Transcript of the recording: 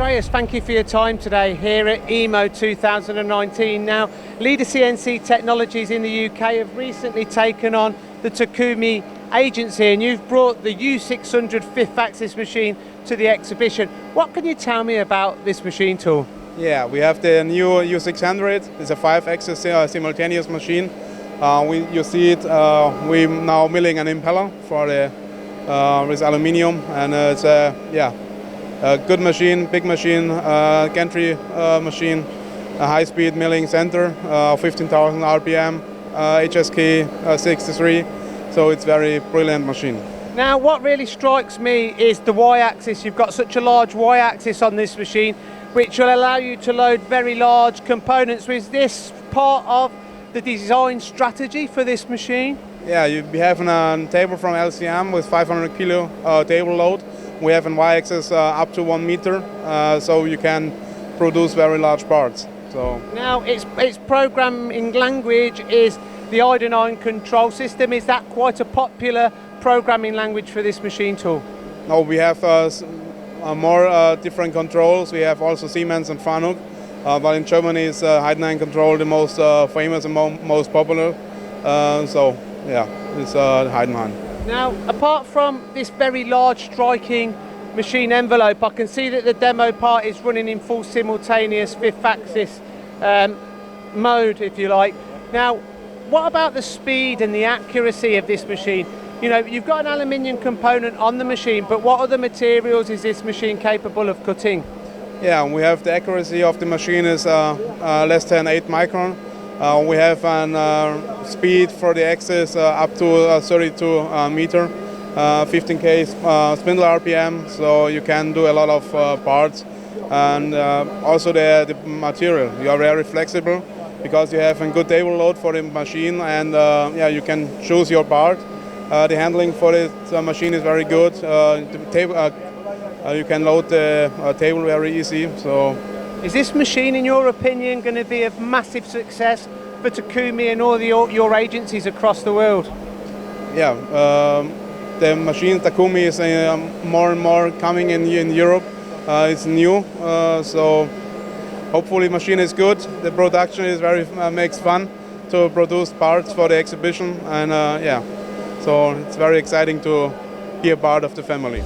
Andreas, thank you for your time today here at EMO 2019. Now, Leader CNC Technologies in the UK have recently taken on the TAKUMI agency, and you've brought the U600 fifth axis machine to the exhibition. What can you tell me about this machine tool? Yeah, we have the new U600. It's a 5-axis simultaneous machine. You see it, we're now milling an impeller for the with aluminium, and it's a good machine, big machine, gantry machine, a high-speed milling center, 15,000 RPM, HSK 63, so it's very brilliant machine. Now, what really strikes me is the Y-axis. You've got such a large Y-axis on this machine, which will allow you to load very large components. Is this part of the design strategy for this machine? Yeah, we have a table from LCM with 500 kilo table load. We have a Y-axis up to 1 meter, so you can produce very large parts. So now, its programming language is the I9 control system. Is that quite a popular programming language for this machine tool? No, we have more different controls. We have also Siemens and Fanuc, but in Germany is I9 control the most famous and most popular. So yeah, it's I9. Now, apart from this very large striking machine envelope, I can see that the demo part is running in full simultaneous fifth axis mode, if you like. Now, what about the speed and the accuracy of this machine? You know, you've got an aluminium component on the machine, but what other materials is this machine capable of cutting? Yeah, we have the accuracy of the machine is less than 8 micron. We have a speed for the axis up to 32 meter, 15k spindle RPM, so you can do a lot of parts. And also the material, you are very flexible because you have a good table load for the machine, and yeah, you can choose your part. The handling for this machine is very good. You can load the table very easy. So, is this machine, in your opinion, going to be a massive success for TAKUMI and all your agencies across the world? Yeah, the machine TAKUMI is more and more coming in Europe. It's new, so hopefully the machine is good. The production is makes fun to produce parts for the exhibition, and yeah, so it's very exciting to be a part of the family.